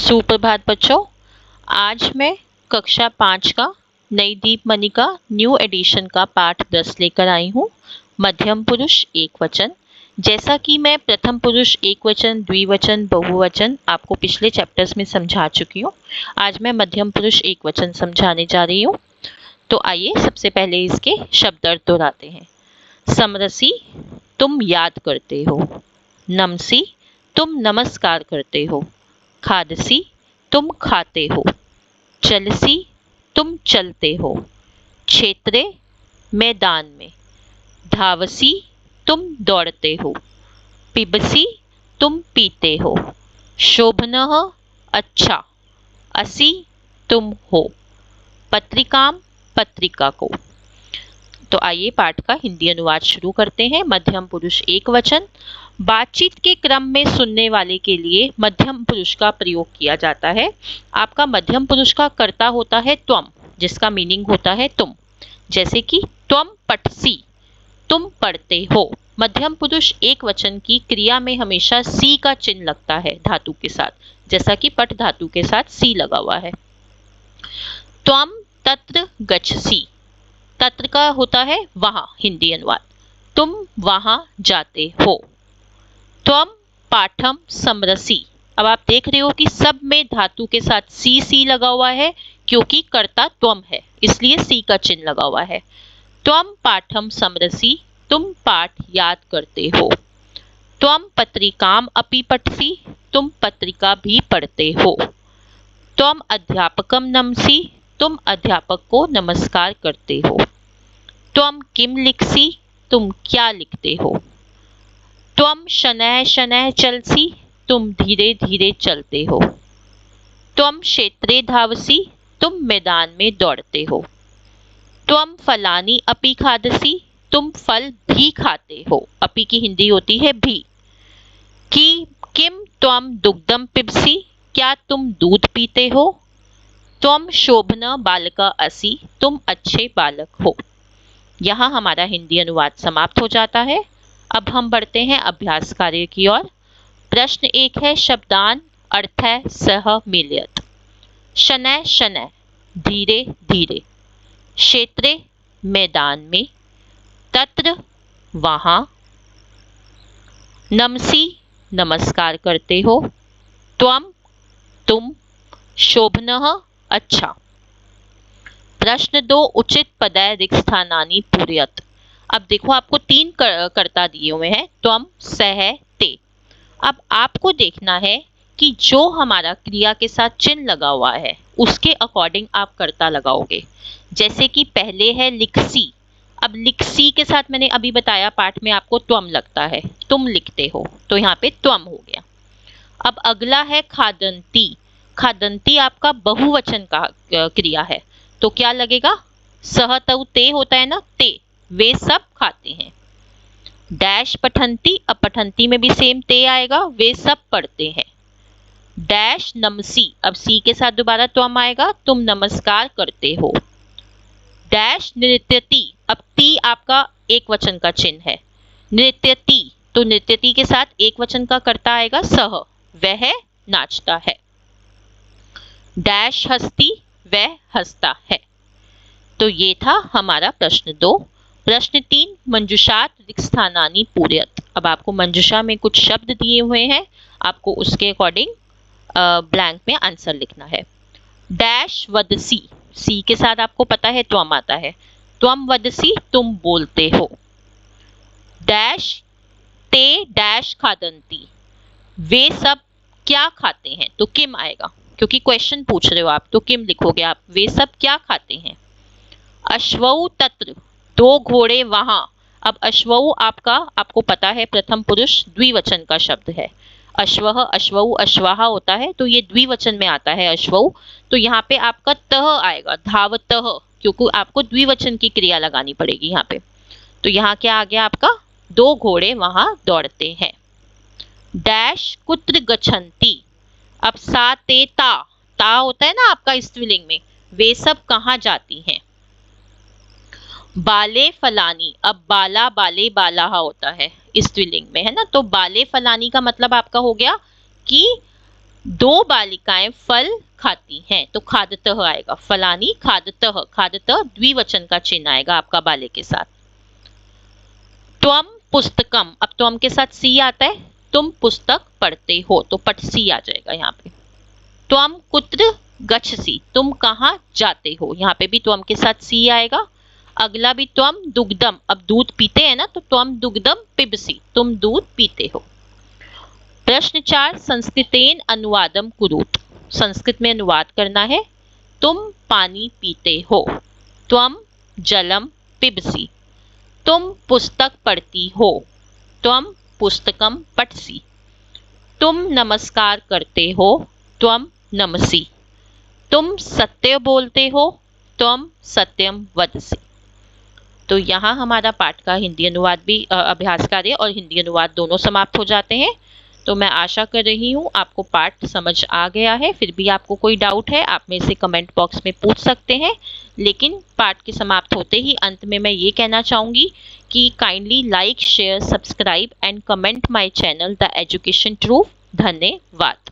सुप्रभात बच्चों। आज मैं कक्षा 5 का नई दीपमणि का न्यू एडिशन का पाठ 10 लेकर आई हूँ। मध्यम पुरुष एकवचन। जैसा कि मैं प्रथम पुरुष एकवचन, द्विवचन, बहुवचन आपको पिछले चैप्टर्स में समझा चुकी हूँ, आज मैं मध्यम पुरुष एकवचन समझाने जा रही हूँ। तो आइए सबसे पहले इसके शब्द अर्थ दोहराते हैं। समरसी, तुम याद करते हो। नमसी, तुम नमस्कार करते हो। खादसी, तुम खाते हो। चलसी, तुम चलते हो। क्षेत्रे, मैदान में। धावसी, तुम दौड़ते हो। पिबसी, तुम पीते हो। शोभनः, अच्छा। असि, तुम हो। पत्रिकाम, पत्रिका को। तो आइए पाठ का हिंदी अनुवाद शुरू करते हैं। मध्यम पुरुष एकवचन। बातचीत के क्रम में सुनने वाले के लिए मध्यम पुरुष का प्रयोग किया जाता है। आपका मध्यम पुरुष का कर्ता होता है त्वम, जिसका मीनिंग होता है तुम। जैसे कि त्वम पठसी, तुम पढ़ते हो। मध्यम पुरुष एकवचन की क्रिया में हमेशा सी का चिन्ह लगता है धातु के साथ, जैसा कि पठ धातु के साथ सी लगा हुआ है। त्वम तत्र गच्छसि, तत्र का होता है वहां, हिंदी अनुवाद। तुम वहां जाते हो। त्वम पाठम समरसी। अब आप देख रहे हो कि सब में धातु के साथ सी लगा हुआ है, क्योंकि कर्ता त्वम है, इसलिए सी का चिन्ह लगा हुआ है। त्वम पाठम समरसी, तुम पाठ याद करते हो। त्वम पत्रिकाम अपि पठसि, तुम पत्रिका भी पढ़ते हो। त्वम अध्यापकम नमसि, तुम अध्यापक को नमस्कार करते हो। त्वम किम लिखसि, तुम क्या लिखते हो। त्वम शनैः शनैः चलसि, तुम धीरे धीरे चलते हो। त्वम क्षेत्रे धावसि, तुम मैदान में दौड़ते हो। त्वम फलानि अपि खादसि, तुम फल भी खाते हो। अपि की हिंदी होती है भी। कि किम त्वम दुग्धम पिबसि, क्या तुम दूध पीते हो। त्वम शोभन बालका असि, तुम अच्छे बालक हो। यहाँ हमारा हिंदी अनुवाद समाप्त हो जाता है। अब हम बढ़ते हैं अभ्यास कार्य की ओर। प्रश्न 1 है शब्दान अर्थ है सह मिलयत। शनैः शनैः, धीरे धीरे। क्षेत्रे, मैदान में। तत्र, वहां। नमसि, नमस्कार करते हो। त्वम, तुम। शोभनः, अच्छा। प्रश्न 2 उचित पदय रिक्त स्थानानि पूरयत। अब देखो आपको 3 कर्ता दिए हुए हैं, त्वम, सह, ते। अब आपको देखना है कि जो हमारा क्रिया के साथ चिन्ह लगा हुआ है उसके अकॉर्डिंग आप कर्ता लगाओगे। जैसे कि पहले है लिखसी। अब लिखसी के साथ मैंने अभी बताया पाठ में आपको त्वम लगता है, तुम लिखते हो, तो यहाँ पे त्वम हो गया। अब अगला है खादंती। खादंती आपका बहुवचन का क्रिया है, तो क्या लगेगा, सह तउ ते होता है ना, ते, वे सब खाते हैं। डैश पठंती, अब पठंती में भी सेम ते आएगा, वे सब पढ़ते हैं। डैश नमसी, अब सी के साथ दोबारा त्वम आएगा, तुम नमस्कार करते हो। डैश नृत्यति, अब ती आपका एक वचन का चिन्ह है। नृत्यति, तो नृत्यति के साथ एक वचन का कर्ता आएगा सह, वह नाचता है। डैश हस्ती, वह हंसता है। तो ये था हमारा प्रश्न 2। प्रश्न 3 मंजुषात रिक्त स्थानानि पूरयत। अब आपको मंजुषा में कुछ शब्द दिए हुए हैं, आपको उसके अकॉर्डिंग ब्लैंक में आंसर लिखना है। डैश वदसी, सी के साथ आपको पता है त्वम आता है। त्वम वदसी, तुम बोलते हो। डैश ते डैश खादंती, वे सब क्या खाते हैं, तो किम आएगा, क्योंकि क्वेश्चन पूछ रहे हो आप, तो किम लिखोगे आप, वे सब क्या खाते हैं। अश्वऊ तत्र, 2 घोड़े वहां। अब अश्वऊ आपको पता है प्रथम पुरुष द्विवचन का शब्द है। अश्वः, अश्वऊ, अश्वाहा होता है, तो ये द्विवचन में आता है अश्वऊ। तो यहाँ पे आपका तह आएगा, धावतः, क्योंकि आपको द्विवचन की क्रिया लगानी पड़ेगी यहाँ पे। तो यहाँ क्या आ गया आपका, 2 घोड़े वहां दौड़ते हैं। डैश कुत्र गच्छन्ति, अब सा ते ता, ता होता है ना आपका स्त्रीलिंग में, वे सब कहाँ जाती हैं। बाले फलानी, अब बाला बाले बालाहा होता है स्त्रीलिंग में, है ना, तो बाले फलानी का मतलब आपका हो गया कि दो बालिकाएं फल खाती हैं, तो खादतः आएगा, फलानी खादतः, खादतः द्विवचन का चिन्ह आएगा आपका बाले के साथ। त्वम पुस्तकम, अब त्वम के साथ सी आता है, तुम पुस्तक पढ़ते हो, तो पट सी आ जाएगा यहाँ पे। त्वम कुत्र गच्छसि, तुम कहाँ जाते हो, यहाँ पे भी त्वम के साथ सी आएगा। अगला भी त्वम दुग्धम, अब दूध पीते हैं ना, तो त्वम दुग्धम पिबसि, तुम दूध पीते हो। प्रश्न 4, संस्कृतेन अनुवादम कुरुत, संस्कृत में अनुवाद करना है। तुम पानी पीते हो, त्वम जलम पिबसि, तुम पुस्तक पढ़ती हो, त्वम पुस्तकम पठसि, तुम नमस्कार करते हो, त्वम नमसि, तुम सत्य बोलते हो, त्वम सत्यम वदसि। तो यहाँ हमारा पाठ का हिंदी अनुवाद भी अभ्यास कार्य और हिंदी अनुवाद दोनों समाप्त हो जाते हैं। तो मैं आशा कर रही हूँ आपको पाठ समझ आ गया है। फिर भी आपको कोई डाउट है आप मेरे से कमेंट बॉक्स में पूछ सकते हैं। लेकिन पाठ के समाप्त होते ही अंत में मैं ये कहना चाहूँगी कि kindly like, share, subscribe and comment my channel the education truth. धन्यवाद।